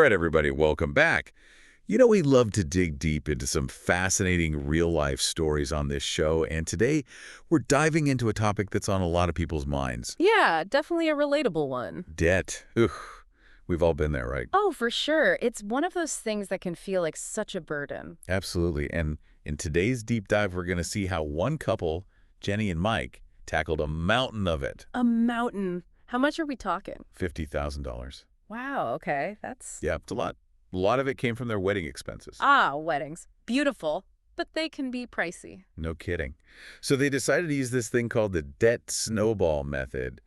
right, everybody, welcome back. We love to dig deep into some fascinating real-life stories on this show, and today we're diving into a topic that's on a lot of people's minds. Yeah, definitely a relatable one. Debt. Ugh, we've all been there, right? Oh, for sure. It's one of those things that can feel like such a burden. Absolutely. And in today's deep dive, we're going to see how one couple, Jenny and Mike, tackled a mountain of it. A mountain. How much are we talking? $50,000. Wow, okay. That's... Yeah, it's a lot. A lot of it came from their wedding expenses. Ah, weddings. Beautiful, but they can be pricey. No kidding. So they decided to use this thing called the debt snowball method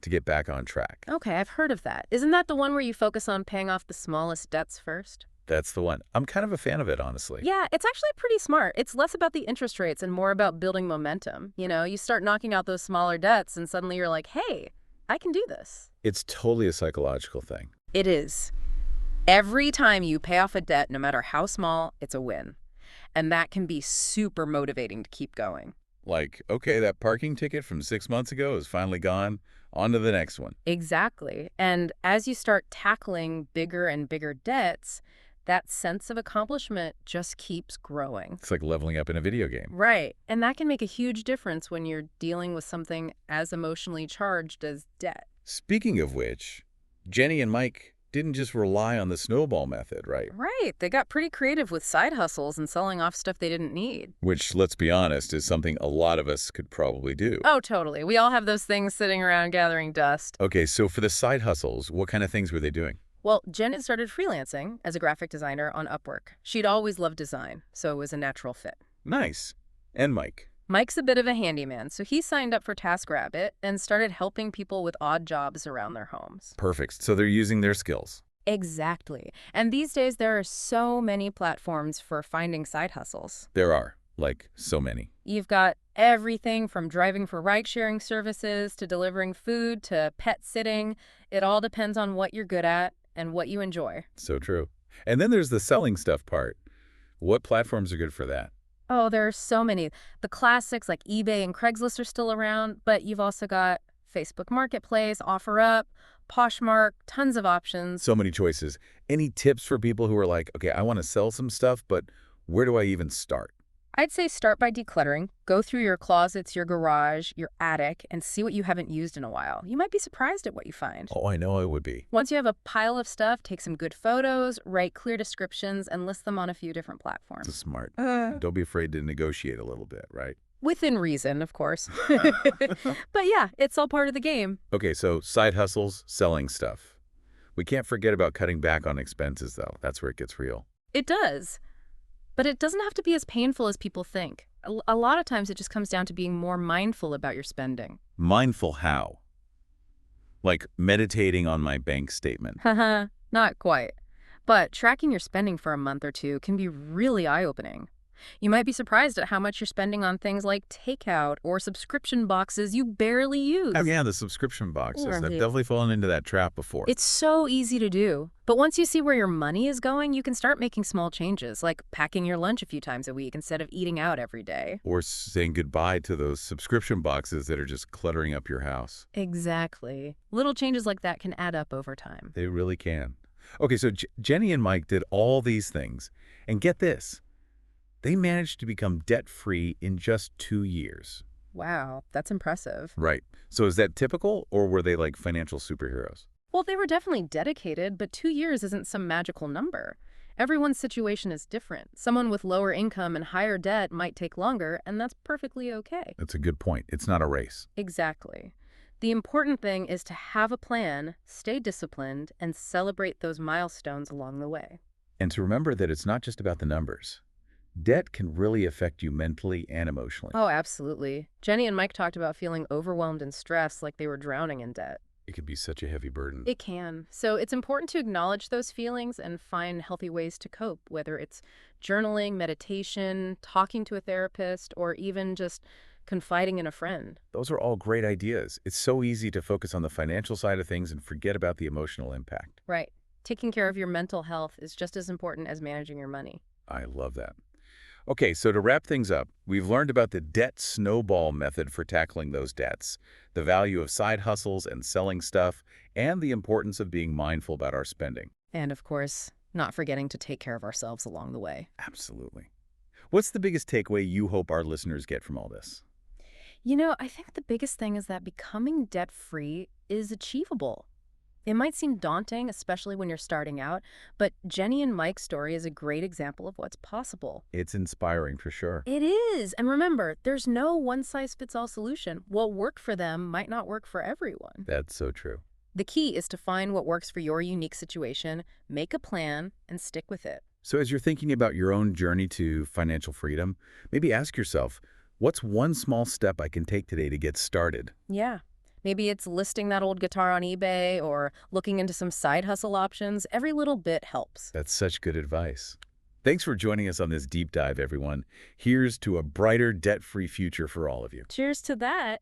to get back on track. Okay, I've heard of that. Isn't that the one where you focus on paying off the smallest debts first? That's the one. I'm kind of a fan of it, honestly. Yeah, it's actually pretty smart. It's less about the interest rates and more about building momentum. You start knocking out those smaller debts and suddenly you're like, hey, I can do this. It's totally a psychological thing. It is. Every time you pay off a debt, no matter how small, it's a win. And that can be super motivating to keep going. Like, okay, that parking ticket from 6 months ago is finally gone. On to the next one. Exactly. And as you start tackling bigger and bigger debts, that sense of accomplishment just keeps growing. It's like leveling up in a video game. Right. And that can make a huge difference when you're dealing with something as emotionally charged as debt. Speaking of which, Jenny and Mike didn't just rely on the snowball method, right? Right. They got pretty creative with side hustles and selling off stuff they didn't need. Which, let's be honest, is something a lot of us could probably do. Oh, totally. We all have those things sitting around gathering dust. Okay, so for the side hustles, what kind of things were they doing? Well, Jen had started freelancing as a graphic designer on Upwork. She'd always loved design, so it was a natural fit. Nice. And Mike? Mike's a bit of a handyman, so he signed up for TaskRabbit and started helping people with odd jobs around their homes. Perfect. So they're using their skills. Exactly. And these days, there are so many platforms for finding side hustles. There are, like, so many. You've got everything from driving for ride-sharing services to delivering food to pet sitting. It all depends on what you're good at and what you enjoy. So true. And then there's the selling stuff part. What platforms are good for that? Oh, there are so many. The classics like eBay and Craigslist are still around, but you've also got Facebook Marketplace, OfferUp, Poshmark, tons of options. So many choices. Any tips for people who are like, okay, I want to sell some stuff, but where do I even start? I'd say start by decluttering. Go through your closets, your garage, your attic, and see what you haven't used in a while. You might be surprised at what you find. Oh, I know I would be. Once you have a pile of stuff, take some good photos, write clear descriptions, and list them on a few different platforms. That's smart. Don't be afraid to negotiate a little bit, right? Within reason, of course. But yeah, it's all part of the game. Okay, so side hustles, selling stuff. We can't forget about cutting back on expenses, though. That's where it gets real. It does. But it doesn't have to be as painful as people think. A lot of times it just comes down to being more mindful about your spending. Mindful how? Like meditating on my bank statement. Haha, not quite. But tracking your spending for a month or two can be really eye-opening. You might be surprised at how much you're spending on things like takeout or subscription boxes you barely use. Oh, yeah, the subscription boxes. Yeah. I've definitely fallen into that trap before. It's so easy to do. But once you see where your money is going, you can start making small changes, like packing your lunch a few times a week instead of eating out every day. Or saying goodbye to those subscription boxes that are just cluttering up your house. Exactly. Little changes like that can add up over time. They really can. Okay, so Jenny and Mike did all these things. And get this. They managed to become debt-free in just 2 years. Wow, that's impressive. Right. So is that typical, or were they like financial superheroes? Well, they were definitely dedicated, but 2 years isn't some magical number. Everyone's situation is different. Someone with lower income and higher debt might take longer, and that's perfectly okay. That's a good point. It's not a race. Exactly. The important thing is to have a plan, stay disciplined, and celebrate those milestones along the way. And to remember that it's not just about the numbers. Debt can really affect you mentally and emotionally. Oh, absolutely. Jenny and Mike talked about feeling overwhelmed and stressed like they were drowning in debt. It can be such a heavy burden. It can. So it's important to acknowledge those feelings and find healthy ways to cope, whether it's journaling, meditation, talking to a therapist, or even just confiding in a friend. Those are all great ideas. It's so easy to focus on the financial side of things and forget about the emotional impact. Right. Taking care of your mental health is just as important as managing your money. I love that. Okay, so to wrap things up, we've learned about the debt snowball method for tackling those debts, the value of side hustles and selling stuff, and the importance of being mindful about our spending. And of course, not forgetting to take care of ourselves along the way. Absolutely. What's the biggest takeaway you hope our listeners get from all this? I think the biggest thing is that becoming debt-free is achievable. It might seem daunting, especially when you're starting out, but Jenny and Mike's story is a great example of what's possible. It's inspiring for sure. It is. And remember, there's no one-size-fits-all solution. What worked for them might not work for everyone. That's so true. The key is to find what works for your unique situation, make a plan, and stick with it. So as you're thinking about your own journey to financial freedom, maybe ask yourself, what's one small step I can take today to get started? Yeah. Maybe it's listing that old guitar on eBay or looking into some side hustle options. Every little bit helps. That's such good advice. Thanks for joining us on this deep dive, everyone. Here's to a brighter, debt-free future for all of you. Cheers to that.